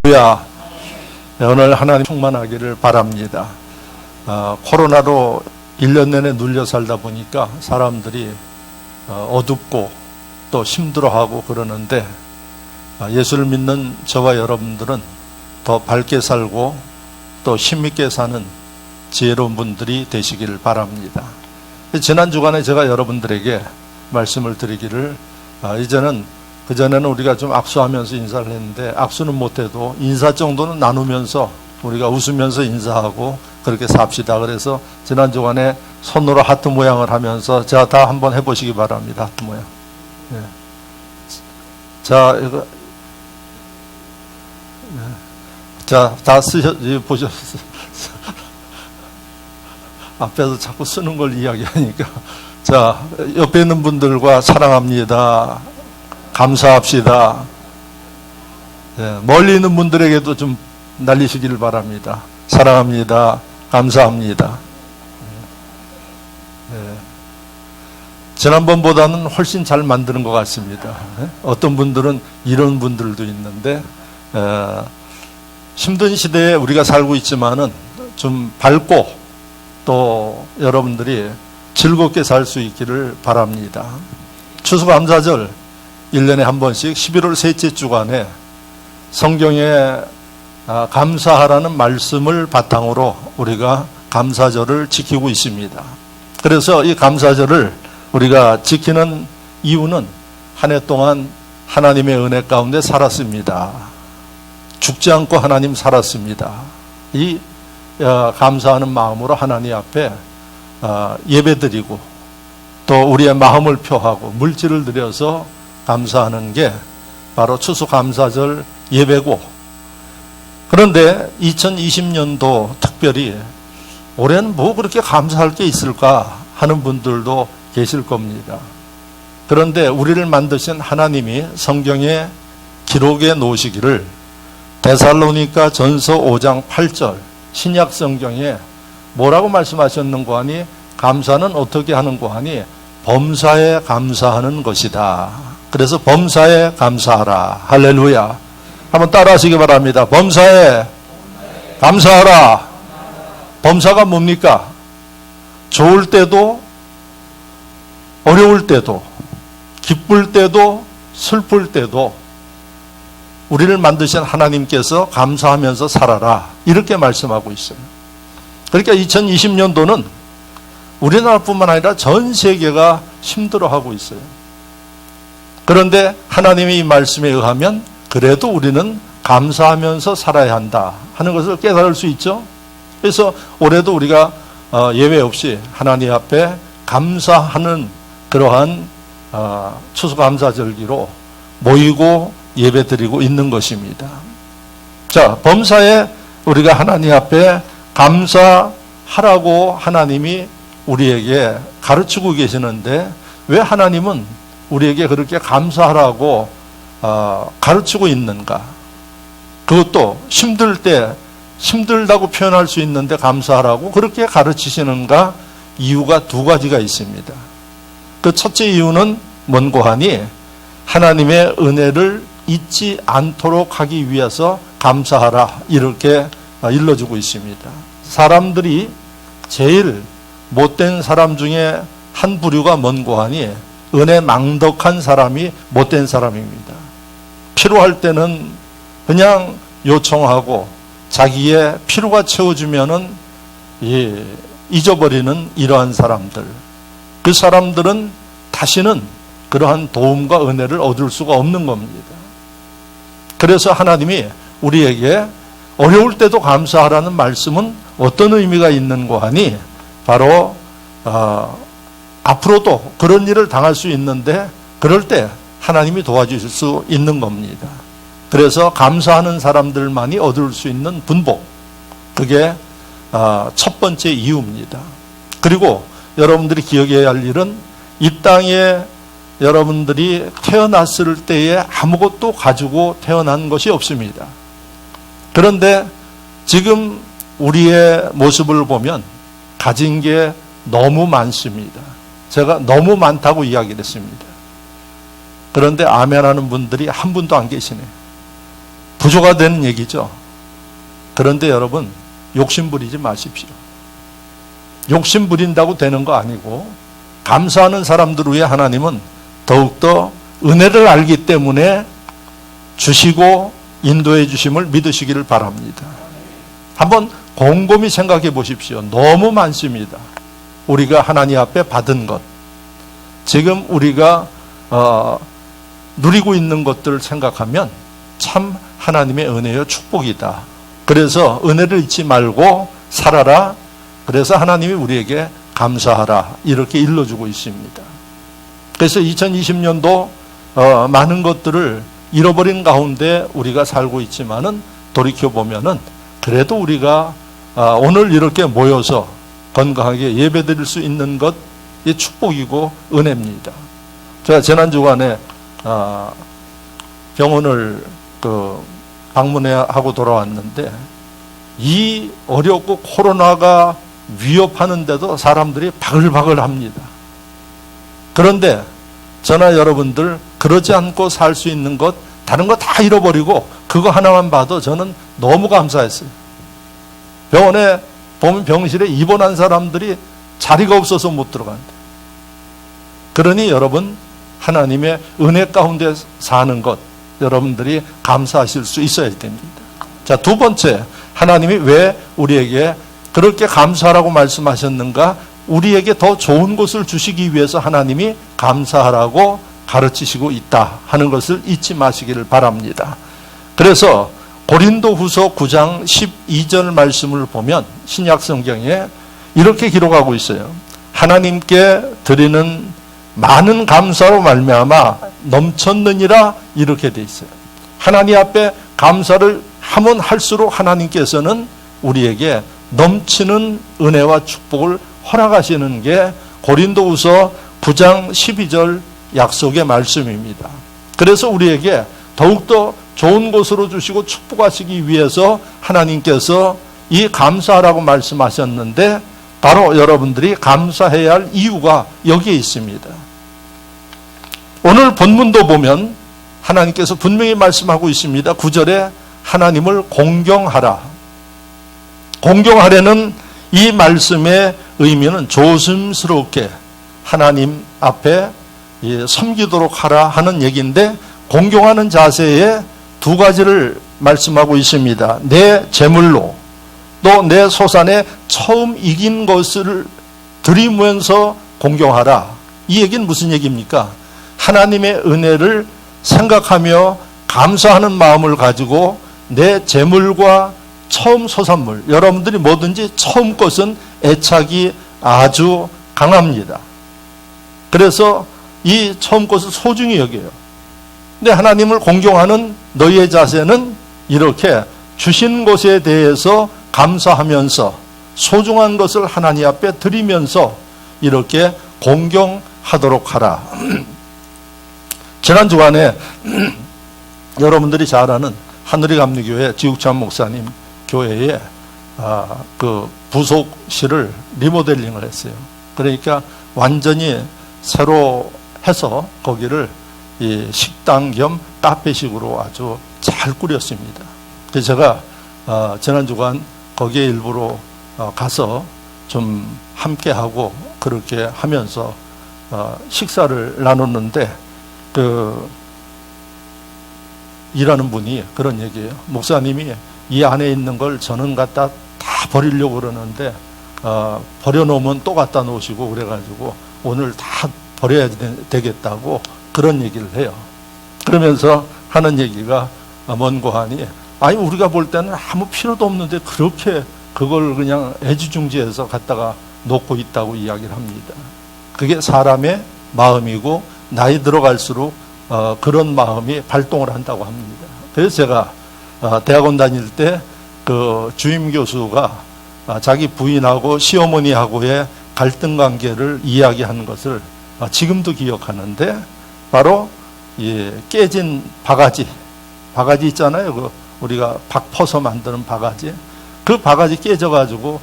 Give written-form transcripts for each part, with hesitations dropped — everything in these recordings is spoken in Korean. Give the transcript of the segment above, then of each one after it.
할렐루야. 오늘 하나님 충만하기를 바랍니다. 코로나로 1년 내내 눌려 살다 보니까 사람들이 어둡고 또 힘들어하고 그러는데 예수를 믿는 저와 여러분들은 더 밝게 살고 또 힘있게 사는 지혜로운 분들이 되시기를 바랍니다. 지난 주간에 제가 여러분들에게 말씀을 드리기를 그전에는 우리가 좀 악수하면서 인사를 했는데 악수는 못해도 인사 정도는 나누면서 우리가 웃으면서 인사하고 그렇게 삽시다. 그래서 지난 주간에 손으로 하트 모양을 하면서 자, 다 한번 해보시기 바랍니다. 하트 모양. 네. 자, 이거 자, 다 보셨어요. 앞에서 자꾸 쓰는 걸 이야기하니까. 자, 옆에 있는 분들과 사랑합니다. 감사합시다. 네, 멀리 있는 분들에게도 좀 날리시기를 바랍니다. 사랑합니다. 감사합니다. 네. 지난번보다는 훨씬 잘 만드는 것 같습니다. 네? 어떤 분들은 이런 분들도 있는데 힘든 시대에 우리가 살고 있지만은 좀 밝고 또 여러분들이 즐겁게 살 수 있기를 바랍니다. 추수감사절 1년에 한 번씩 11월 셋째 주간에 성경에 감사하라는 말씀을 바탕으로 우리가 감사절을 지키고 있습니다. 그래서 이 감사절을 우리가 지키는 이유는 한 해 동안 하나님의 은혜 가운데 살았습니다. 죽지 않고 하나님 살았습니다. 이 감사하는 마음으로 하나님 앞에 예배드리고 또 우리의 마음을 표하고 물질을 드려서 감사하는 게 바로 추수감사절 예배고, 그런데 2020년도 특별히 올해는 뭐 그렇게 감사할 게 있을까 하는 분들도 계실 겁니다. 그런데 우리를 만드신 하나님이 성경에 기록해 놓으시기를 데살로니가 전서 5장 8절 신약 성경에 뭐라고 말씀하셨는고 하니 감사는 어떻게 하는고 하니 범사에 감사하는 것이다. 그래서 범사에 감사하라. 할렐루야. 한번 따라 하시기 바랍니다. 범사에 감사하라. 범사가 뭡니까? 좋을 때도 어려울 때도 기쁠 때도 슬플 때도 우리를 만드신 하나님께서 감사하면서 살아라. 이렇게 말씀하고 있어요. 그러니까 2020년도는 우리나라뿐만 아니라 전 세계가 힘들어하고 있어요. 그런데 하나님의 이 말씀에 의하면 그래도 우리는 감사하면서 살아야 한다 하는 것을 깨달을 수 있죠. 그래서 올해도 우리가 예외 없이 하나님 앞에 감사하는 그러한 추수감사절기로 모이고 예배드리고 있는 것입니다. 자, 범사에 우리가 하나님 앞에 감사하라고 하나님이 우리에게 가르치고 계시는데 왜 하나님은 우리에게 그렇게 감사하라고 가르치고 있는가? 그것도 힘들 때 힘들다고 표현할 수 있는데 감사하라고 그렇게 가르치시는가? 이유가 두 가지가 있습니다. 그 첫째 이유는 뭔고 하니 하나님의 은혜를 잊지 않도록 하기 위해서 감사하라 이렇게 일러주고 있습니다. 사람들이 제일 못된 사람 중에 한 부류가 뭔고 하니 은혜 망덕한 사람이 못된 사람입니다. 필요할 때는 그냥 요청하고 자기의 필요가 채워주면은 잊어버리는 이러한 사람들. 그 사람들은 다시는 그러한 도움과 은혜를 얻을 수가 없는 겁니다. 그래서 하나님이 우리에게 어려울 때도 감사하라는 말씀은 어떤 의미가 있는고 하니 바로 앞으로도 그런 일을 당할 수 있는데 그럴 때 하나님이 도와주실 수 있는 겁니다. 그래서 감사하는 사람들만이 얻을 수 있는 분복, 그게 첫 번째 이유입니다. 그리고 여러분들이 기억해야 할 일은 이 땅에 여러분들이 태어났을 때에 아무것도 가지고 태어난 것이 없습니다. 그런데 지금 우리의 모습을 보면 가진 게 너무 많습니다. 제가 너무 많다고 이야기를 했습니다. 그런데 아멘하는 분들이 한 분도 안 계시네요. 구조가 되는 얘기죠. 그런데 여러분, 욕심 부리지 마십시오. 욕심 부린다고 되는 거 아니고, 감사하는 사람들 위해 하나님은 더욱더 은혜를 알기 때문에 주시고 인도해 주심을 믿으시기를 바랍니다. 한번 곰곰이 생각해 보십시오. 너무 많습니다. 우리가 하나님 앞에 받은 것, 지금 우리가 누리고 있는 것들을 생각하면 참 하나님의 은혜요 축복이다. 그래서 은혜를 잊지 말고 살아라. 그래서 하나님이 우리에게 감사하라, 이렇게 일러주고 있습니다. 그래서 2020년도 많은 것들을 잃어버린 가운데 우리가 살고 있지만은 돌이켜보면은 그래도 우리가 오늘 이렇게 모여서 건강하게 예배드릴 수 있는 것이 축복이고 은혜입니다. 제가 지난 주간에 병원을 방문하고 돌아왔는데, 이 어렵고 코로나가 위협하는데도 사람들이 바글바글 합니다. 그런데 저나 여러분들 그러지 않고 살 수 있는 것, 다른 거 다 잃어버리고 그거 하나만 봐도 저는 너무 감사했어요. 병원에 보면 병실에 입원한 사람들이 자리가 없어서 못 들어간다. 그러니 여러분, 하나님의 은혜 가운데 사는 것, 여러분들이 감사하실 수 있어야 됩니다. 자, 두 번째, 하나님이 왜 우리에게 그렇게 감사하라고 말씀하셨는가? 우리에게 더 좋은 것을 주시기 위해서 하나님이 감사하라고 가르치시고 있다 하는 것을 잊지 마시기를 바랍니다. 그래서 고린도후서 9장 12절 말씀을 보면 신약 성경에 이렇게 기록하고 있어요. 하나님께 드리는 많은 감사로 말미암아 넘쳤느니라, 이렇게 돼 있어요. 하나님 앞에 감사를 하면 할수록 하나님께서는 우리에게 넘치는 은혜와 축복을 허락하시는 게 고린도후서 9장 12절 약속의 말씀입니다. 그래서 우리에게 더욱더 좋은 것으로 주시고 축복하시기 위해서 하나님께서 이 감사하라고 말씀하셨는데, 바로 여러분들이 감사해야 할 이유가 여기에 있습니다. 오늘 본문도 보면 하나님께서 분명히 말씀하고 있습니다. 9절에 하나님을 공경하라. 공경하려는 이 말씀의 의미는 조심스럽게 하나님 앞에 섬기도록 하라 하는 얘기인데, 공경하는 자세에 두 가지를 말씀하고 있습니다. 내 재물로, 또 내 소산에 처음 이긴 것을 드리면서 공경하라. 이 얘기는 무슨 얘기입니까? 하나님의 은혜를 생각하며 감사하는 마음을 가지고 내 재물과 처음 소산물, 여러분들이 뭐든지 처음 것은 애착이 아주 강합니다. 그래서 이 처음 것을 소중히 여겨요. 근데 하나님을 공경하는 너희의 자세는 이렇게 주신 것에 대해서 감사하면서 소중한 것을 하나님 앞에 드리면서 이렇게 공경하도록 하라. 지난 주간에 여러분들이 잘 아는 하늘의 감리교회 지국찬 목사님 교회에 그 부속실을 리모델링을 했어요. 그러니까 완전히 새로 해서 거기를 이 식당 겸 카페식으로 아주 잘 꾸렸습니다. 그래서 제가 지난 주간 거기에 일부러 가서 좀 함께하고 그렇게 하면서 식사를 나눴는데, 그 일하는 분이 그런 얘기예요. 목사님이 이 안에 있는 걸 저는 갖다 다 버리려고 그러는데 버려놓으면 또 갖다 놓으시고 그래가지고 오늘 다 버려야 되겠다고 그런 얘기를 해요. 그러면서 하는 얘기가 뭔고 하니, 아니 우리가 볼 때는 아무 필요도 없는데 그렇게 그걸 그냥 애지중지해서 갖다가 놓고 있다고 이야기를 합니다. 그게 사람의 마음이고 나이 들어갈수록 그런 마음이 발동을 한다고 합니다. 그래서 제가 대학원 다닐 때 그 주임 교수가 자기 부인하고 시어머니하고의 갈등 관계를 이야기하는 것을 지금도 기억하는데, 바로 깨진 바가지 있잖아요. 그 우리가 박 퍼서 만드는 바가지. 그 바가지 깨져가지고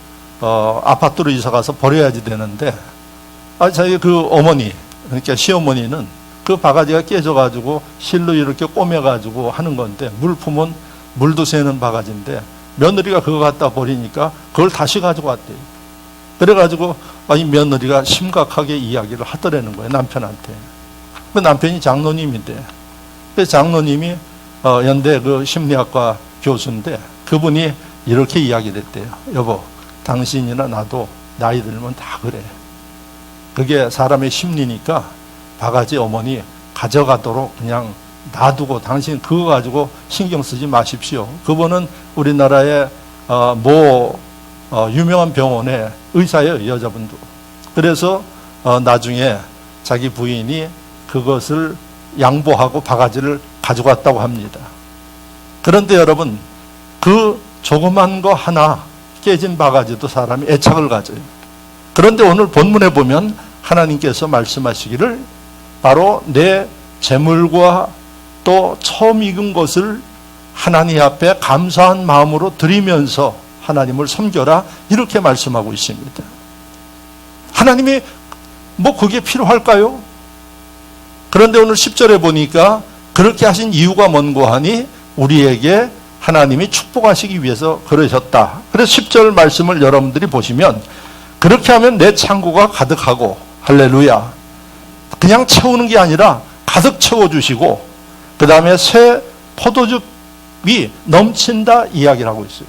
아파트로 이사 가서 버려야지 되는데, 자기 그 어머니, 그러니까 시어머니는 그 바가지가 깨져가지고 실로 이렇게 꼬매가지고 하는 건데, 물품은 물도 새는 바가지인데 며느리가 그거 갖다 버리니까 그걸 다시 가지고 왔대요. 그래가지고 이 며느리가 심각하게 이야기를 하더라는 거예요, 남편한테. 그 남편이 장로님인데, 그 장로님이 연대 그 심리학과 교수인데 그분이 이렇게 이야기를 했대요. 여보, 당신이나 나도 나이 들면 다 그래. 그게 사람의 심리니까 바가지 어머니 가져가도록 그냥 놔두고 당신 그거 가지고 신경 쓰지 마십시오. 그분은 우리나라의 유명한 병원의 의사예요, 여자분도. 그래서 나중에 자기 부인이 그것을 양보하고 바가지를 가져갔다고 합니다. 그런데 여러분, 그 조그만 거 하나 깨진 바가지도 사람이 애착을 가져요. 그런데 오늘 본문에 보면 하나님께서 말씀하시기를 바로 내 재물과 또 처음 익은 것을 하나님 앞에 감사한 마음으로 드리면서 하나님을 섬겨라, 이렇게 말씀하고 있습니다. 하나님이 그게 필요할까요? 그런데 오늘 10절에 보니까 그렇게 하신 이유가 뭔고 하니 우리에게 하나님이 축복하시기 위해서 그러셨다. 그래서 10절 말씀을 여러분들이 보시면 그렇게 하면 내 창고가 가득하고, 할렐루야, 그냥 채우는 게 아니라 가득 채워주시고 그 다음에 새 포도즙이 넘친다 이야기를 하고 있어요.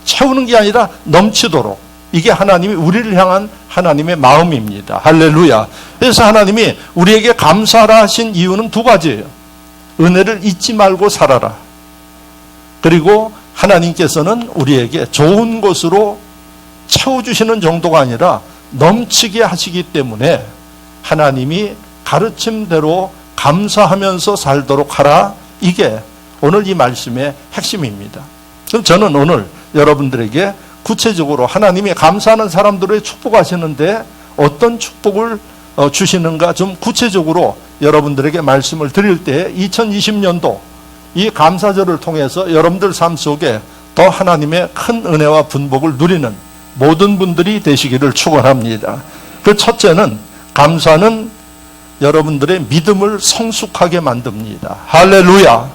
채우는 게 아니라 넘치도록. 이게 하나님이 우리를 향한 하나님의 마음입니다. 할렐루야. 그래서 하나님이 우리에게 감사하라 하신 이유는 두 가지예요. 은혜를 잊지 말고 살아라. 그리고 하나님께서는 우리에게 좋은 것으로 채워주시는 정도가 아니라 넘치게 하시기 때문에 하나님이 가르침대로 감사하면서 살도록 하라. 이게 오늘 이 말씀의 핵심입니다. 그럼 저는 오늘 여러분들에게 구체적으로 하나님이 감사하는 사람들을 축복하시는데 어떤 축복을 주시는가 좀 구체적으로 여러분들에게 말씀을 드릴 때 2020년도 이 감사절을 통해서 여러분들 삶 속에 더 하나님의 큰 은혜와 분복을 누리는 모든 분들이 되시기를 축원합니다. 그 첫째는, 감사는 여러분들의 믿음을 성숙하게 만듭니다. 할렐루야.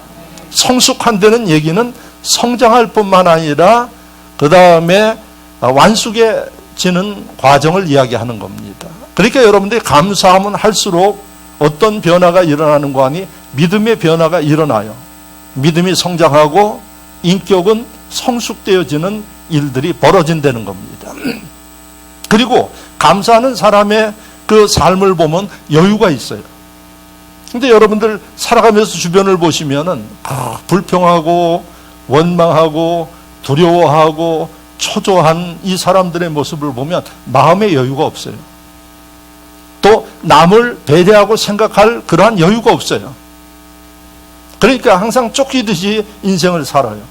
성숙한다는 얘기는 성장할 뿐만 아니라 그 다음에 완숙해지는 과정을 이야기하는 겁니다. 그러니까 여러분들이 감사하면 할수록 어떤 변화가 일어나는 거 아니? 믿음의 변화가 일어나요. 믿음이 성장하고 인격은 성숙되어지는 일들이 벌어진다는 겁니다. 그리고 감사하는 사람의 그 삶을 보면 여유가 있어요. 근데 여러분들 살아가면서 주변을 보시면은 불평하고 원망하고 두려워하고 초조한 이 사람들의 모습을 보면 마음의 여유가 없어요. 또 남을 배려하고 생각할 그러한 여유가 없어요. 그러니까 항상 쫓기듯이 인생을 살아요.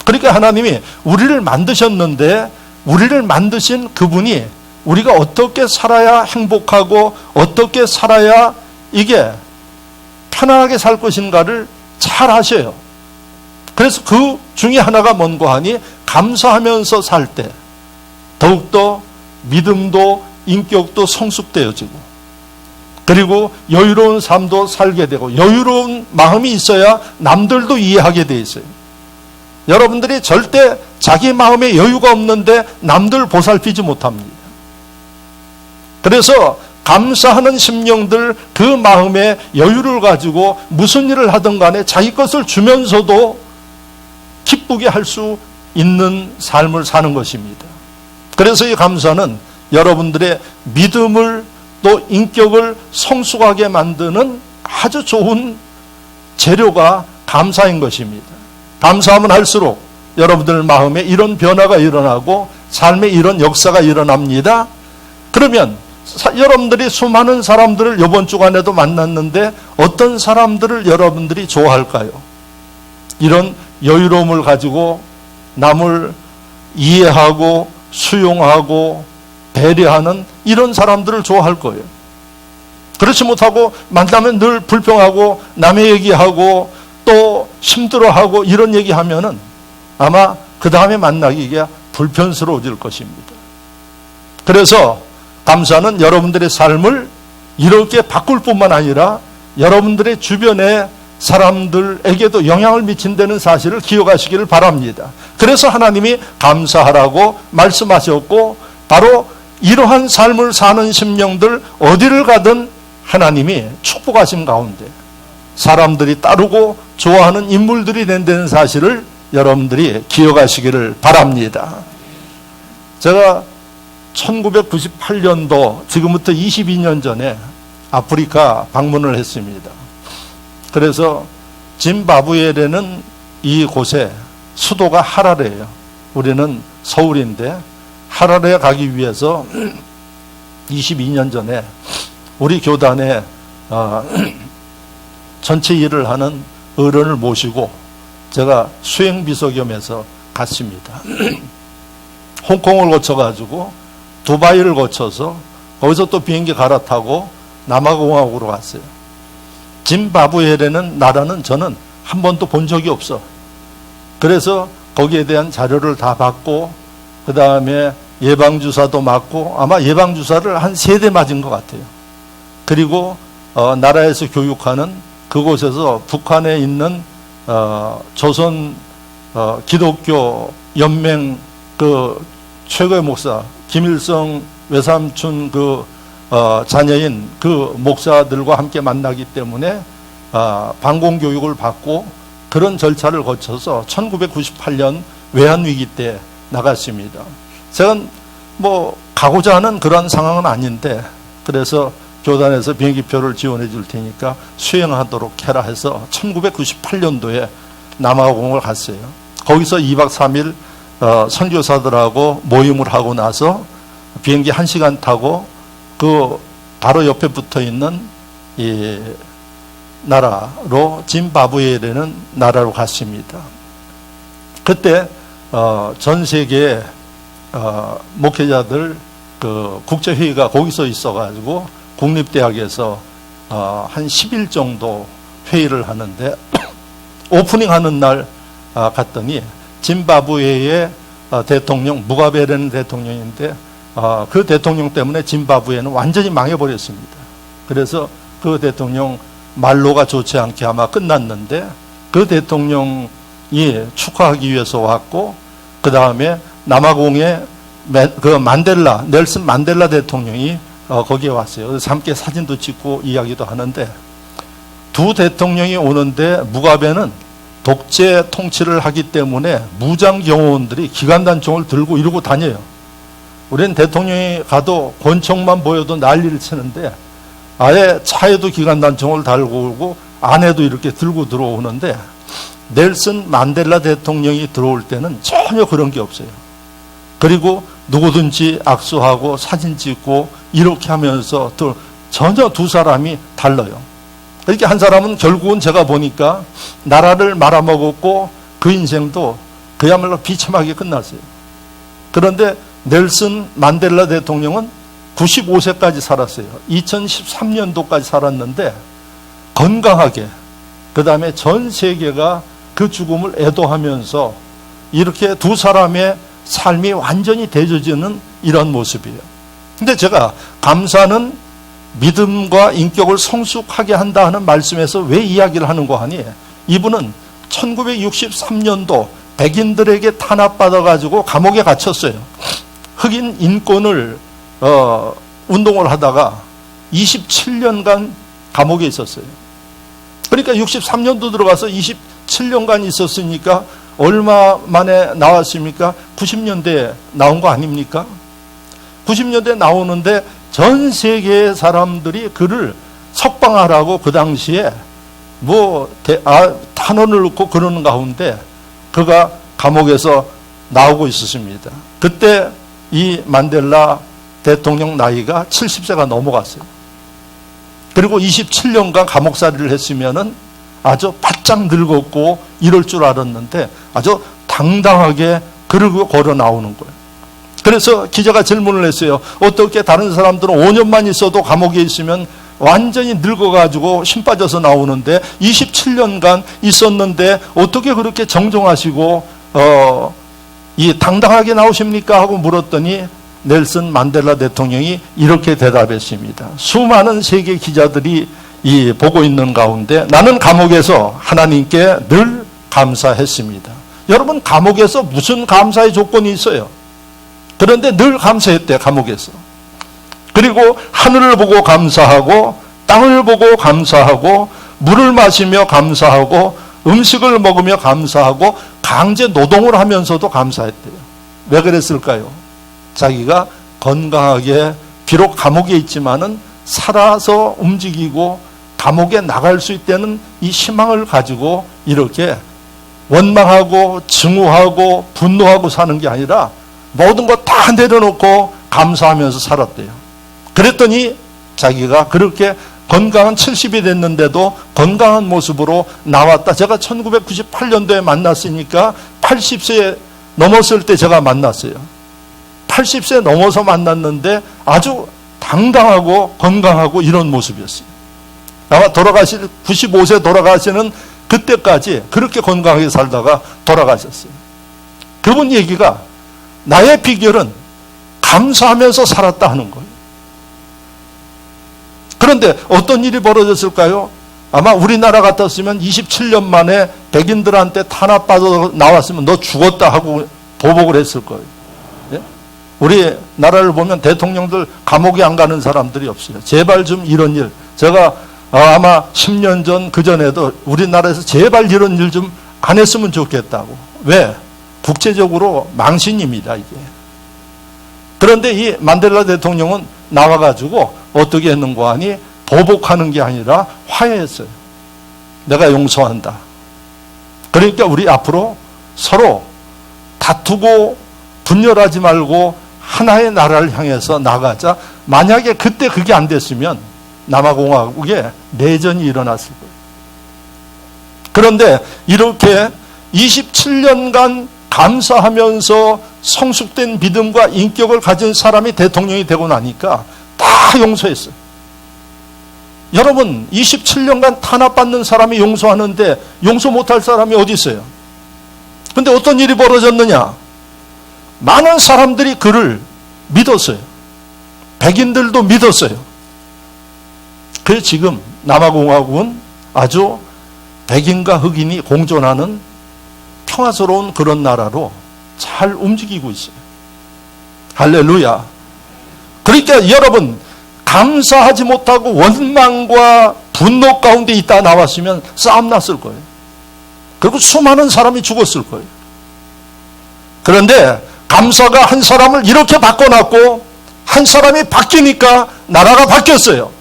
그러니까 하나님이 우리를 만드셨는데 우리를 만드신 그분이 우리가 어떻게 살아야 행복하고 어떻게 살아야 이게 편안하게 살 것인가를 잘 아셔요. 그래서 그 중에 하나가 뭔고 하니 감사하면서 살 때 더욱더 믿음도 인격도 성숙되어지고 그리고 여유로운 삶도 살게 되고 여유로운 마음이 있어야 남들도 이해하게 돼 있어요. 여러분들이 절대 자기 마음에 여유가 없는데 남들 보살피지 못합니다. 그래서 감사하는 심령들 그 마음에 여유를 가지고 무슨 일을 하든 간에 자기 것을 주면서도 기쁘게 할 수 있는 삶을 사는 것입니다. 그래서 이 감사는 여러분들의 믿음을 또 인격을 성숙하게 만드는 아주 좋은 재료가 감사인 것입니다. 감사하면 할수록 여러분들 마음에 이런 변화가 일어나고 삶에 이런 역사가 일어납니다. 그러면 여러분들이 수많은 사람들을 이번 주간에도 만났는데 어떤 사람들을 여러분들이 좋아할까요? 이런 여유로움을 가지고 남을 이해하고 수용하고 배려하는 이런 사람들을 좋아할 거예요. 그렇지 못하고 만나면 늘 불평하고 남의 얘기하고 또 힘들어하고 이런 얘기하면은 아마 그 다음에 만나기가 불편스러워질 것입니다. 그래서 감사는 여러분들의 삶을 이렇게 바꿀 뿐만 아니라 여러분들의 주변에 사람들에게도 영향을 미친다는 사실을 기억하시기를 바랍니다. 그래서 하나님이 감사하라고 말씀하셨고, 바로 이러한 삶을 사는 심령들 어디를 가든 하나님이 축복하심 가운데 사람들이 따르고 좋아하는 인물들이 된다는 사실을 여러분들이 기억하시기를 바랍니다. 제가 1998년도 지금부터 22년 전에 아프리카 방문을 했습니다. 그래서 짐바브웨라는 이곳에 수도가 하라레예요. 우리는 서울인데 하라레에 가기 위해서 22년 전에 우리 교단에 전체 일을 하는 어른을 모시고 제가 수행비서 겸해서 갔습니다. 홍콩을 거쳐가지고 두바이를 거쳐서 거기서 또 비행기 갈아타고 남아공화국으로 갔어요. 짐바브웨라는 나라는 저는 한 번도 본 적이 없어. 그래서 거기에 대한 자료를 다 받고 그 다음에 예방주사도 맞고 아마 예방주사를 한 3대 맞은 것 같아요. 그리고 나라에서 교육하는 그곳에서 북한에 있는 조선 기독교 연맹 그 최고의 목사 김일성 외삼촌 그 자녀인 그 목사들과 함께 만나기 때문에 방공교육을 받고 그런 절차를 거쳐서 1998년 외환위기 때 나갔습니다. 제가 뭐 가고자 하는 그런 상황은 아닌데 그래서 교단에서 비행기표를 지원해 줄 테니까 수행하도록 해라 해서 1998년도에 남아공을 갔어요. 거기서 2박 3일 선교사들하고 모임을 하고 나서 비행기 1시간 타고 그 바로 옆에 붙어 있는 이 나라로 짐바브웨라는 나라로 갔습니다. 그때 전 세계 목회자들 그 국제회의가 거기서 있어가지고 국립대학에서 한 10일 정도 회의를 하는데 오프닝 하는 날 갔더니 짐바브웨의 대통령 무가베라는 대통령인데 그 대통령 때문에 짐바브웨는 완전히 망해버렸습니다. 그래서 그 대통령 말로가 좋지 않게 아마 끝났는데 그 대통령이 축하하기 위해서 왔고 그 다음에 남아공의 그 만델라 넬슨 만델라 대통령이 거기에 왔어요. 그래서 함께 사진도 찍고 이야기도 하는데 두 대통령이 오는데 무가베는 독재 통치를 하기 때문에 무장 경호원들이 기관단총을 들고 이러고 다녀요. 우리는 대통령이 가도 권총만 보여도 난리를 치는데 아예 차에도 기관단총을 달고 오고 안에도 이렇게 들고 들어오는데 넬슨 만델라 대통령이 들어올 때는 전혀 그런 게 없어요. 그리고 누구든지 악수하고 사진 찍고 이렇게 하면서 또 전혀 두 사람이 달라요. 이렇게 한 사람은 결국은 제가 보니까 나라를 말아먹었고 그 인생도 그야말로 비참하게 끝났어요. 그런데 넬슨 만델라 대통령은 95세까지 살았어요. 2013년도까지 살았는데 건강하게 그 다음에 전 세계가 그 죽음을 애도하면서 이렇게 두 사람의 삶이 완전히 대조지는 이런 모습이에요. 근데 제가 감사는 믿음과 인격을 성숙하게 한다 하는 말씀에서 왜 이야기를 하는가 하니 이분은 1963년도 백인들에게 탄압받아가지고 감옥에 갇혔어요. 흑인 인권을 운동을 하다가 27년간 감옥에 있었어요. 그러니까 63년도 들어가서 27년간 있었으니까 얼마 만에 나왔습니까? 90년대에 나온 거 아닙니까? 90년대에 나오는데 전 세계의 사람들이 그를 석방하라고 그 당시에 탄원을 넣고 그러는 가운데 그가 감옥에서 나오고 있었습니다. 그때 이 만델라 대통령 나이가 70세가 넘어갔어요. 그리고 27년간 감옥살이를 했으면은 아주 바짝 늙었고 이럴 줄 알았는데 아주 당당하게 그러고 걸어 나오는 거예요. 그래서 기자가 질문을 했어요. 어떻게 다른 사람들은 5년만 있어도 감옥에 있으면 완전히 늙어가지고 힘 빠져서 나오는데 27년간 있었는데 어떻게 그렇게 정정하시고 이 당당하게 나오십니까? 하고 물었더니 넬슨 만델라 대통령이 이렇게 대답했습니다. 수많은 세계 기자들이 이 보고 있는 가운데 나는 감옥에서 하나님께 늘 감사했습니다. 여러분, 감옥에서 무슨 감사의 조건이 있어요? 그런데 늘 감사했대요, 감옥에서. 그리고 하늘을 보고 감사하고 땅을 보고 감사하고 물을 마시며 감사하고 음식을 먹으며 감사하고 강제 노동을 하면서도 감사했대요. 왜 그랬을까요? 자기가 건강하게 비록 감옥에 있지만은 살아서 움직이고 감옥에 나갈 수 있다는 이 희망을 가지고 이렇게 원망하고 증오하고 분노하고 사는 게 아니라 모든 거 다 내려놓고 감사하면서 살았대요. 그랬더니 자기가 그렇게 건강한 70이 됐는데도 건강한 모습으로 나왔다. 제가 1998년도에 만났으니까 80세 넘었을 때 제가 만났어요. 80세 넘어서 만났는데 아주 당당하고 건강하고 이런 모습이었어요. 아마 95세 돌아가시는 그때까지 그렇게 건강하게 살다가 돌아가셨어요. 그분 얘기가 나의 비결은 감사하면서 살았다 하는 거예요. 그런데 어떤 일이 벌어졌을까요? 아마 우리나라 같았으면 27년 만에 백인들한테 탄압받아 나왔으면 너 죽었다 하고 보복을 했을 거예요. 예? 우리 나라를 보면 대통령들 감옥에 안 가는 사람들이 없어요. 제발 좀 이런 일. 제가 아마 10년 전 그전에도 우리나라에서 제발 이런 일 좀 안 했으면 좋겠다고. 왜? 국제적으로 망신입니다, 이게. 그런데 이 만델라 대통령은 나와가지고 어떻게 했는가 하니 보복하는 게 아니라 화해했어요. 내가 용서한다. 그러니까 우리 앞으로 서로 다투고 분열하지 말고 하나의 나라를 향해서 나가자. 만약에 그때 그게 안 됐으면 남아공화국에 내전이 일어났을 거예요. 그런데 이렇게 27년간 감사하면서 성숙된 믿음과 인격을 가진 사람이 대통령이 되고 나니까 다 용서했어요. 여러분, 27년간 탄압받는 사람이 용서하는데 용서 못할 사람이 어디 있어요? 그런데 어떤 일이 벌어졌느냐? 많은 사람들이 그를 믿었어요. 백인들도 믿었어요. 그래서 지금 남아공화국은 아주 백인과 흑인이 공존하는 평화스러운 그런 나라로 잘 움직이고 있어요. 할렐루야. 그러니까 여러분, 감사하지 못하고 원망과 분노 가운데 있다 나왔으면 싸움 났을 거예요. 그리고 수많은 사람이 죽었을 거예요. 그런데 감사가 한 사람을 이렇게 바꿔놨고 한 사람이 바뀌니까 나라가 바뀌었어요.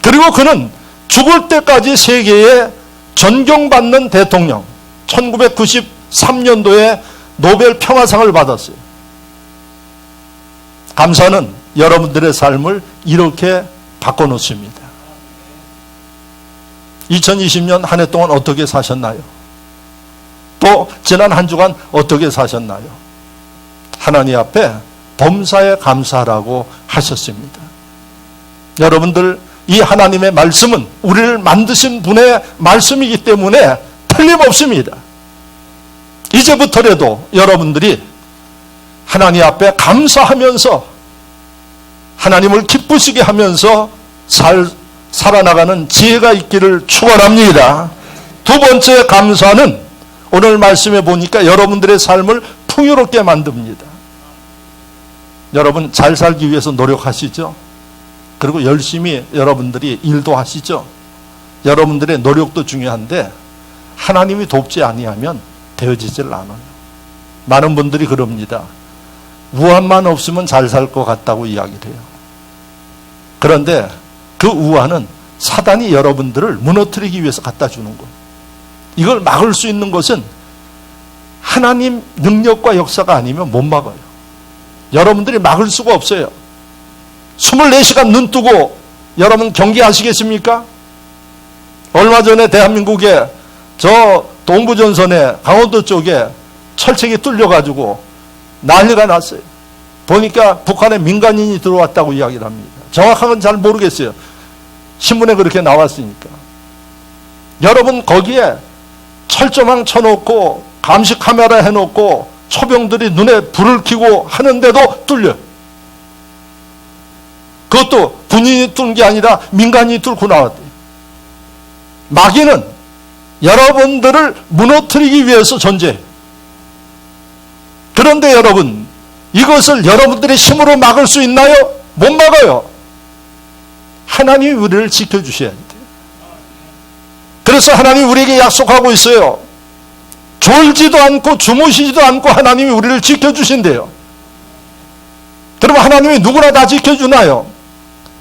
그리고 그는 죽을 때까지 세계에 존경받는 대통령, 1993년도에 노벨 평화상을 받았어요. 감사는 여러분들의 삶을 이렇게 바꿔놓습니다. 2020년 한 해 동안 어떻게 사셨나요? 또 지난 한 주간 어떻게 사셨나요? 하나님 앞에 범사에 감사라고 하셨습니다. 여러분들, 이 하나님의 말씀은 우리를 만드신 분의 말씀이기 때문에 틀림없습니다. 이제부터라도 여러분들이 하나님 앞에 감사하면서 하나님을 기쁘시게 하면서 살아나가는 지혜가 있기를 축원합니다. 두 번째 감사는 오늘 말씀에 보니까 여러분들의 삶을 풍요롭게 만듭니다. 여러분, 잘 살기 위해서 노력하시죠? 그리고 열심히 여러분들이 일도 하시죠? 여러분들의 노력도 중요한데 하나님이 돕지 아니하면 되어지질 않아요. 많은 분들이 그럽니다. 우환만 없으면 잘 살 것 같다고 이야기를 해요. 그런데 그 우환은 사단이 여러분들을 무너뜨리기 위해서 갖다 주는 거예요. 이걸 막을 수 있는 것은 하나님 능력과 역사가 아니면 못 막아요. 여러분들이 막을 수가 없어요. 24시간 눈 뜨고 여러분 경기하시겠습니까? 얼마 전에 대한민국에 저 동부전선에 강원도 쪽에 철책이 뚫려가지고 난리가 났어요. 보니까 북한에 민간인이 들어왔다고 이야기를 합니다. 정확한 건 잘 모르겠어요. 신문에 그렇게 나왔으니까. 여러분, 거기에 철조망 쳐놓고 감시 카메라 해놓고 초병들이 눈에 불을 켜고 하는데도 뚫려요. 그것도 군인이 뚫은 게 아니라 민간인이 뚫고 나왔대요. 마귀는 여러분들을 무너뜨리기 위해서 존재해요. 그런데 여러분, 이것을 여러분들의 힘으로 막을 수 있나요? 못 막아요. 하나님이 우리를 지켜주셔야 돼요. 그래서 하나님이 우리에게 약속하고 있어요. 졸지도 않고 주무시지도 않고 하나님이 우리를 지켜주신대요. 그러면 하나님이 누구나 다 지켜주나요?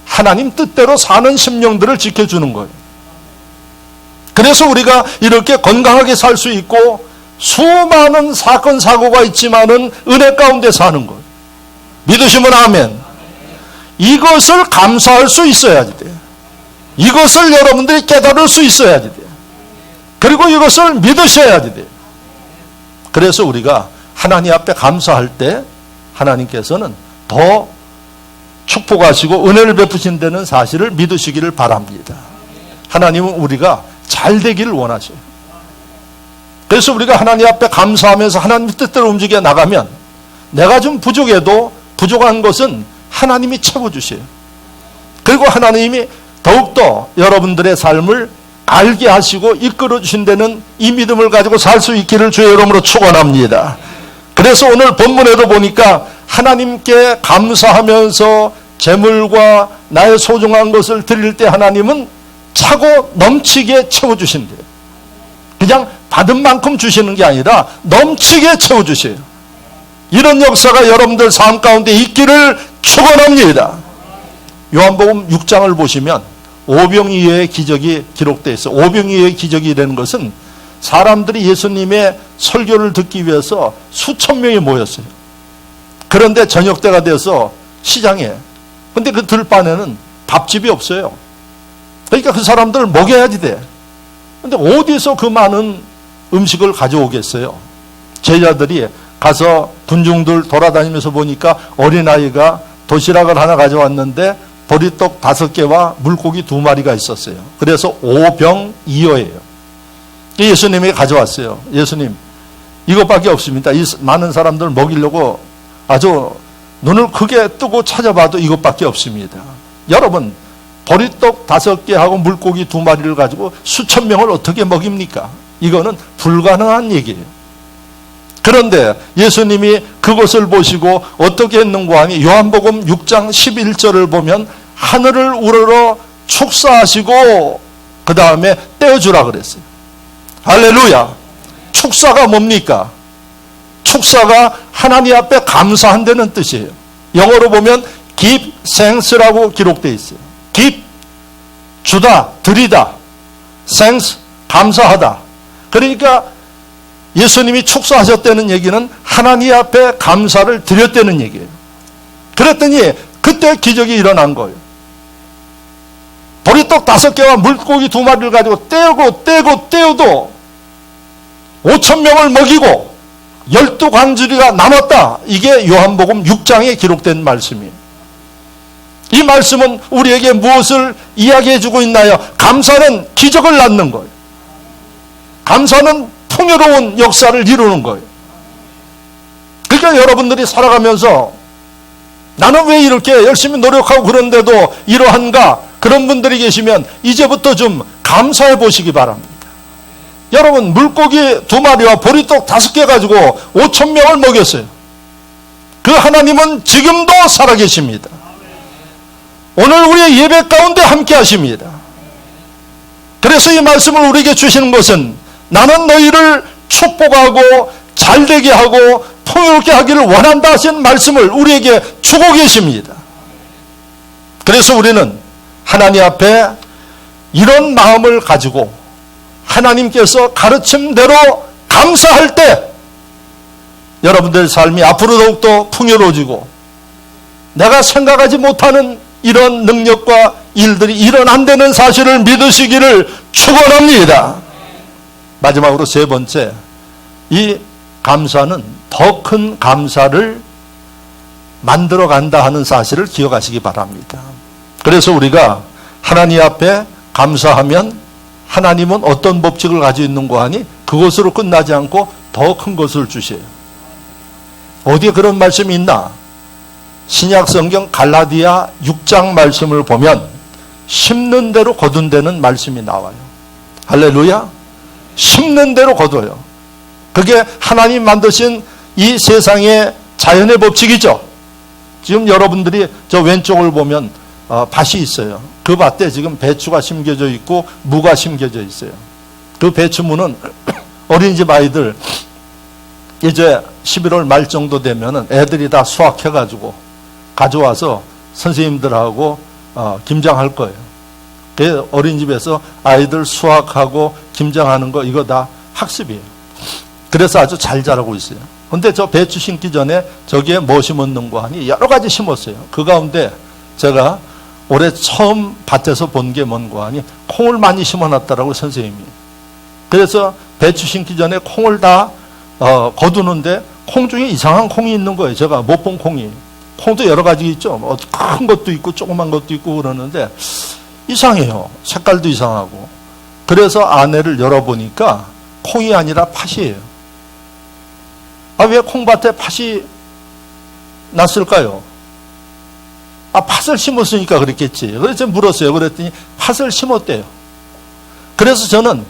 하나님 뜻대로 사는 심령들을 지켜주는 거예요. 그래서 우리가 이렇게 건강하게 살 수 있고 수많은 사건 사고가 있지만은 은혜 가운데 사는 거예요. 믿으시면 아멘. 이것을 감사할 수 있어야지 돼요. 이것을 여러분들이 깨달을 수 있어야지 돼요. 그리고 이것을 믿으셔야지 돼요. 그래서 우리가 하나님 앞에 감사할 때 하나님께서는 더 축복하시고 은혜를 베푸신다는 사실을 믿으시기를 바랍니다. 하나님은 우리가 잘 되기를 원하셔요. 그래서 우리가 하나님 앞에 감사하면서 하나님 뜻대로 움직여 나가면 내가 좀 부족해도 부족한 것은 하나님이 채워주셔요. 그리고 하나님이 더욱더 여러분들의 삶을 알게 하시고 이끌어 주신다는 이 믿음을 가지고 살 수 있기를 주의 이름으로 축원합니다. 그래서 오늘 본문에도 보니까 하나님께 감사하면서 재물과 나의 소중한 것을 드릴 때 하나님은 차고 넘치게 채워주신대요. 그냥 받은 만큼 주시는 게 아니라 넘치게 채워주세요. 이런 역사가 여러분들 삶 가운데 있기를 축원합니다. 요한복음 6장을 보시면 오병이어의 기적이 기록되어 있어요. 오병이어의 기적이라는 것은 사람들이 예수님의 설교를 듣기 위해서 수천 명이 모였어요. 그런데 저녁 때가 돼서 시장에, 근데 그 들판에는 밥집이 없어요. 그러니까 그 사람들을 먹여야지 돼. 근데 어디서 그 많은 음식을 가져오겠어요? 제자들이 가서 군중들 돌아다니면서 보니까 어린아이가 도시락을 하나 가져왔는데 보리떡 5개와 물고기 2마리가 있었어요. 그래서 오병이어예요. 예수님이 가져왔어요. 예수님, 이것밖에 없습니다. 이 많은 사람들 먹이려고 아주 눈을 크게 뜨고 찾아봐도 이것밖에 없습니다. 여러분, 보리떡 5개하고 물고기 2마리를 가지고 수천 명을 어떻게 먹입니까? 이거는 불가능한 얘기예요. 그런데 예수님이 그것을 보시고 어떻게 했는가 하니 요한복음 6장 11절을 보면 하늘을 우러러 축사하시고 그 다음에 떼어주라 그랬어요. 할렐루야. 축사가 뭡니까? 축사가 하나님 앞에 감사한다는 뜻이에요. 영어로 보면 give thanks라고 기록되어 있어요. give, 주다, 드리다. thanks, 감사하다. 그러니까 예수님이 축사하셨다는 얘기는 하나님 앞에 감사를 드렸다는 얘기예요. 그랬더니 그때 기적이 일어난 거예요. 보리떡 5개와 물고기 2마리를 가지고 떼어도 5,000명을 먹이고 12광주리가 남았다. 이게 요한복음 6장에 기록된 말씀이에요. 이 말씀은 우리에게 무엇을 이야기해 주고 있나요? 감사는 기적을 낳는 거예요. 감사는 풍요로운 역사를 이루는 거예요. 그러니까 여러분들이 살아가면서 나는 왜 이렇게 열심히 노력하고 그런데도 이러한가? 그런 분들이 계시면 이제부터 좀 감사해 보시기 바랍니다. 여러분, 물고기 2마리와 보리떡 5개 가지고 5,000명을 먹였어요. 그 하나님은 지금도 살아계십니다. 오늘 우리의 예배 가운데 함께 하십니다. 그래서 이 말씀을 우리에게 주시는 것은 나는 너희를 축복하고 잘되게 하고 풍요롭게 하기를 원한다 하시는 말씀을 우리에게 주고 계십니다. 그래서 우리는 하나님 앞에 이런 마음을 가지고 하나님께서 가르침대로 감사할 때 여러분들 삶이 앞으로 더욱더 풍요로워지고 내가 생각하지 못하는 이런 능력과 일들이 일어난다는 사실을 믿으시기를 축원합니다. 마지막으로 3번째, 이 감사는 더 큰 감사를 만들어 간다 하는 사실을 기억하시기 바랍니다. 그래서 우리가 하나님 앞에 감사하면 하나님은 어떤 법칙을 가지고 있는가 하니 그것으로 끝나지 않고 더 큰 것을 주셔요. 어디에 그런 말씀이 있나? 신약 성경 갈라디아 6장 말씀을 보면 심는 대로 거둔다는 말씀이 나와요. 할렐루야. 심는 대로 거둬요. 그게 하나님 만드신 이 세상의 자연의 법칙이죠. 지금 여러분들이 저 왼쪽을 보면 밭이 있어요. 그 밭에 지금 배추가 심겨져 있고 무가 심겨져 있어요. 그 배추무는 어린이집 아이들 이제 11월 말 정도 되면은 애들이 다 수확해가지고 가져와서 선생님들하고 김장할 거예요. 그 어린이집에서 아이들 수확하고 김장하는 거 이거 다 학습이에요. 그래서 아주 잘 자라고 있어요. 근데 저 배추 심기 전에 저기에 뭐 심었는고 하니 여러 가지 심었어요. 그 가운데 제가 올해 처음 밭에서 본 게 뭔고 하니 콩을 많이 심어놨더라고요, 선생님이. 그래서 배추 심기 전에 콩을 다 거두는데 콩 중에 이상한 콩이 있는 거예요. 제가 못 본 콩이. 콩도 여러 가지 있죠. 뭐 큰 것도 있고 조그만 것도 있고 그러는데 이상해요. 색깔도 이상하고. 그래서 안에를 열어보니까 콩이 아니라 팥이에요. 왜 콩밭에 팥이 났을까요? 팥을 심었으니까 그랬겠지. 그래서 물었어요. 그랬더니 팥을 심었대요. 그래서 저는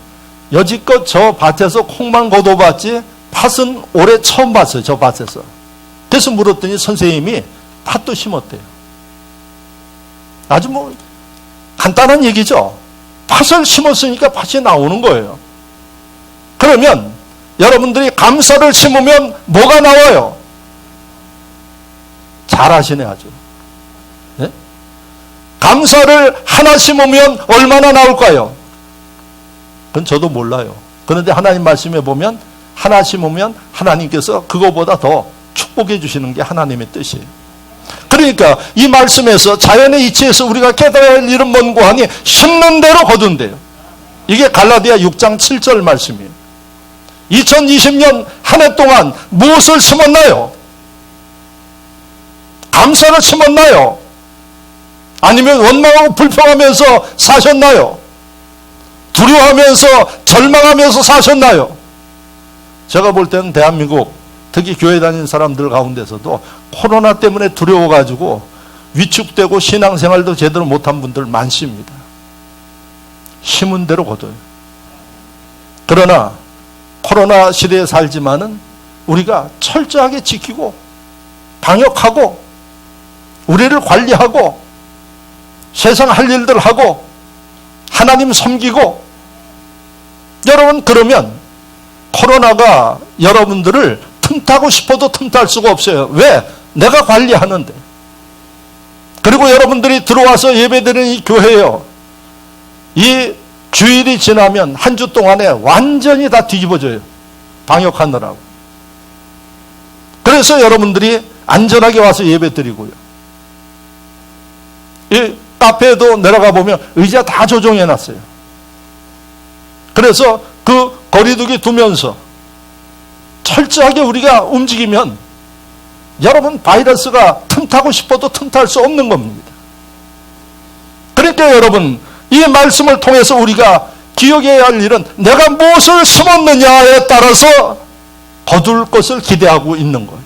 여지껏 저 밭에서 콩만 거둬봤지 팥은 올해 처음 봤어요. 저 밭에서. 그래서 물었더니 선생님이 팥도 심었대요. 아주 뭐 간단한 얘기죠. 팥을 심었으니까 팥이 나오는 거예요. 그러면 여러분들이 감사를 심으면 뭐가 나와요? 잘하시네 아주. 네? 감사를 하나 심으면 얼마나 나올까요? 그건 저도 몰라요. 그런데 하나님 말씀에 보면 하나 심으면 하나님께서 그거보다 더 축복해 주시는 게 하나님의 뜻이에요. 그러니까 이 말씀에서 자연의 이치에서 우리가 깨달아야 할 일은 뭔고 하니 심는 대로 거둔대요. 이게 갈라디아 6장 7절 말씀이에요. 2020년 한 해 동안 무엇을 심었나요? 감사를 심었나요? 아니면 원망하고 불평하면서 사셨나요? 두려워하면서 절망하면서 사셨나요? 제가 볼 때는 대한민국 특히 교회 다니는 사람들 가운데서도 코로나 때문에 두려워가지고 위축되고 신앙생활도 제대로 못한 분들 많습니다. 심은 대로 거둬요. 그러나 코로나 시대에 살지만은 우리가 철저하게 지키고 방역하고 우리를 관리하고 세상 할 일들 하고 하나님 섬기고 여러분 그러면 코로나가 여러분들을 틈타고 싶어도 틈탈 수가 없어요. 왜? 내가 관리하는데. 그리고 여러분들이 들어와서 예배드리는 이 교회요. 이 주일이 지나면 한 주 동안에 완전히 다 뒤집어져요. 방역하느라고. 그래서 여러분들이 안전하게 와서 예배드리고요. 이 카페에도 내려가 보면 의자 다 조정해 놨어요. 그래서 그 거리두기 두면서 철저하게 우리가 움직이면 여러분 바이러스가 틈타고 싶어도 틈탈 수 없는 겁니다. 그러니까 여러분 이 말씀을 통해서 우리가 기억해야 할 일은 내가 무엇을 심었느냐에 따라서 거둘 것을 기대하고 있는 거예요.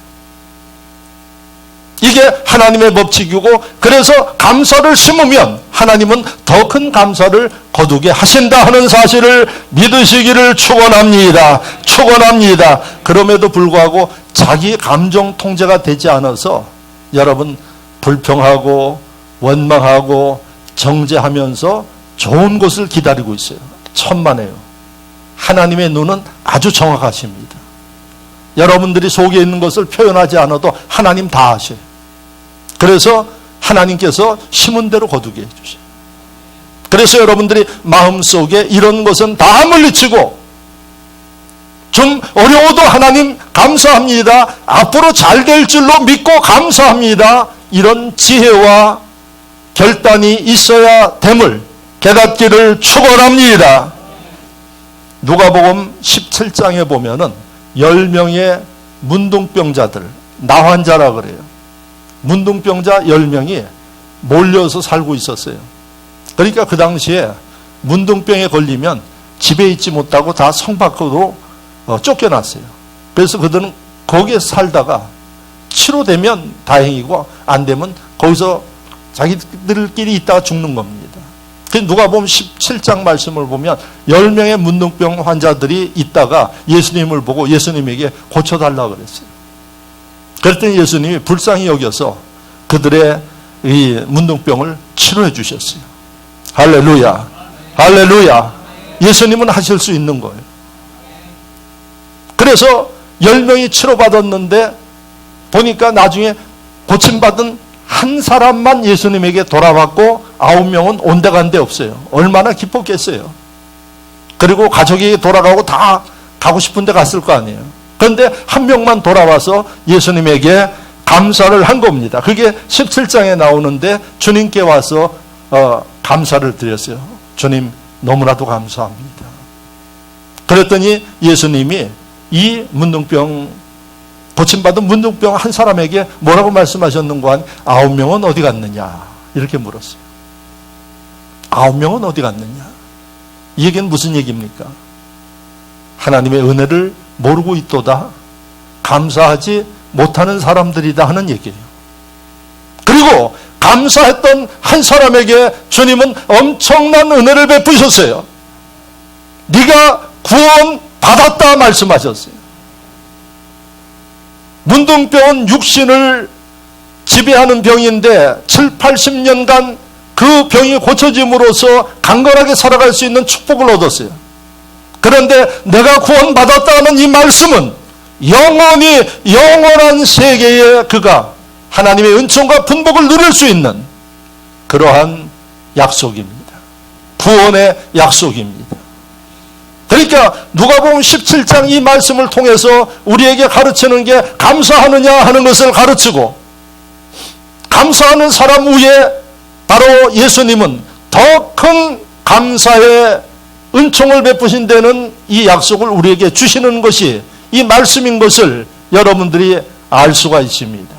이게 하나님의 법칙이고 그래서 감사를 심으면 하나님은 더 큰 감사를 거두게 하신다 하는 사실을 믿으시기를 축원합니다. 축원합니다. 그럼에도 불구하고 자기 감정 통제가 되지 않아서 여러분 불평하고 원망하고 정죄하면서 좋은 것을 기다리고 있어요. 천만에요. 하나님의 눈은 아주 정확하십니다. 여러분들이 속에 있는 것을 표현하지 않아도 하나님 다 아셔요. 그래서 하나님께서 심은 대로 거두게 해주셔요. 그래서 여러분들이 마음속에 이런 것은 다 물리치고 좀 어려워도 하나님 감사합니다. 앞으로 잘 될 줄로 믿고 감사합니다. 이런 지혜와 결단이 있어야 됨을 깨닫기를 축원합니다. 누가복음 17장에 보면은 10명의 문둥병자들, 나환자라 그래요. 문둥병자 10명이 몰려서 살고 있었어요. 그러니까 그 당시에 문둥병에 걸리면 집에 있지 못하고 다 성 밖으로 쫓겨났어요. 그래서 그들은 거기에 살다가 치료되면 다행이고 안 되면 거기서 자기들끼리 있다가 죽는 겁니다. 누가복음 17장 말씀을 보면 10명의 문둥병 환자들이 있다가 예수님을 보고 예수님에게 고쳐달라고 그랬어요. 그랬더니 예수님이 불쌍히 여겨서 그들의 이 문둥병을 치료해 주셨어요. 할렐루야. 할렐루야. 예수님은 하실 수 있는 거예요. 그래서 10명이 치료받았는데 보니까 나중에 고침받은 한 사람만 예수님에게 돌아왔고 9명은 온데간데 없어요. 얼마나 기뻤겠어요. 그리고 가족이 돌아가고 다 가고 싶은 데 갔을 거 아니에요. 그런데 한 명만 돌아와서 예수님에게 감사를 한 겁니다. 그게 17장에 나오는데 주님께 와서 감사를 드렸어요. 주님 너무나도 감사합니다. 그랬더니 예수님이 이 고침받은 문둥병 한 사람에게 뭐라고 말씀하셨는가 하니 9명은 어디 갔느냐 이렇게 물었어요. 9명은 어디 갔느냐? 이 얘기는 무슨 얘기입니까? 하나님의 은혜를 모르고 있도다, 감사하지 못하는 사람들이다 하는 얘기예요. 그리고 감사했던 한 사람에게 주님은 엄청난 은혜를 베푸셨어요. 네가 구원 받았다 말씀하셨어요. 문둥병은 육신을 지배하는 병인데 7, 80년간 그 병이 고쳐짐으로써 강건하게 살아갈 수 있는 축복을 얻었어요. 그런데 내가 구원받았다는 이 말씀은 영원한 세계에 그가 하나님의 은총과 분복을 누릴 수 있는 그러한 약속입니다. 구원의 약속입니다. 그러니까 누가복음 17장 이 말씀을 통해서 우리에게 가르치는 게 감사하느냐 하는 것을 가르치고, 감사하는 사람 위에 바로 예수님은 더 큰 감사의 은총을 베푸신 데는 이 약속을 우리에게 주시는 것이 이 말씀인 것을 여러분들이 알 수가 있습니다.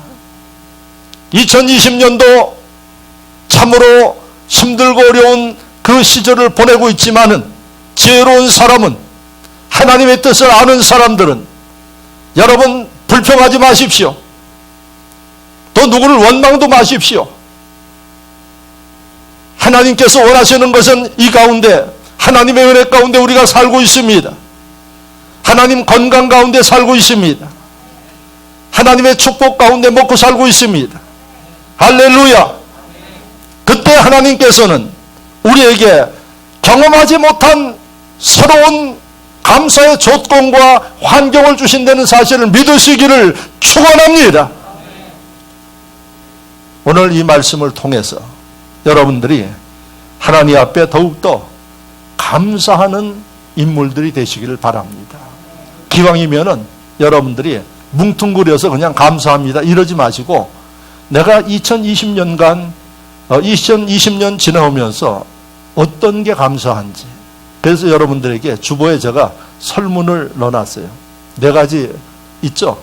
2020년도 참으로 힘들고 어려운 그 시절을 보내고 있지만은 지혜로운 사람은, 하나님의 뜻을 아는 사람들은 여러분 불평하지 마십시오. 또 누구를 원망도 마십시오. 하나님께서 원하시는 것은 이 가운데, 하나님의 은혜 가운데 우리가 살고 있습니다. 하나님 건강 가운데 살고 있습니다. 하나님의 축복 가운데 먹고 살고 있습니다. 할렐루야. 그때 하나님께서는 우리에게 경험하지 못한 새로운 감사의 조건과 환경을 주신다는 사실을 믿으시기를 축원합니다. 오늘 이 말씀을 통해서 여러분들이 하나님 앞에 더욱더 감사하는 인물들이 되시기를 바랍니다. 기왕이면은 여러분들이 뭉뚱그려서 그냥 감사합니다 이러지 마시고, 내가 2020년 지나오면서 어떤 게 감사한지, 그래서 여러분들에게 주보에 제가 설문을 넣어놨어요. 4가지 있죠.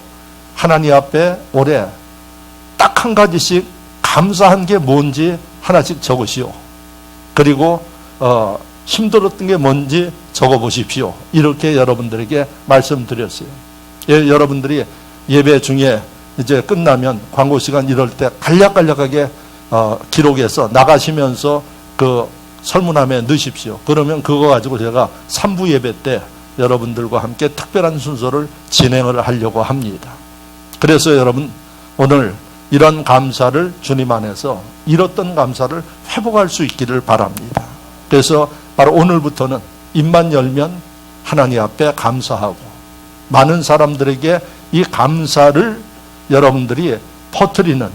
하나님 앞에 올해 딱 한 가지씩 감사한 게 뭔지 하나씩 적으시오. 그리고 힘들었던 게 뭔지 적어보십시오. 이렇게 여러분들에게 말씀드렸어요. 여러분들이 예배 중에 이제 끝나면 광고 시간 이럴 때 간략하게 기록해서 나가시면서 그 설문함에 넣으십시오. 그러면 그거 가지고 제가 3부 예배 때 여러분들과 함께 특별한 순서를 진행을 하려고 합니다. 그래서 여러분 오늘 이런 감사를 주님 안에서 잃었던 감사를 회복할 수 있기를 바랍니다. 그래서 바로 오늘부터는 입만 열면 하나님 앞에 감사하고, 많은 사람들에게 이 감사를 여러분들이 퍼뜨리는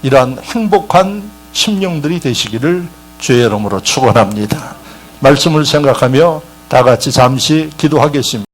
이러한 행복한 심령들이 되시기를 주의 이름으로 축원합니다. 말씀을 생각하며 다 같이 잠시 기도하겠습니다.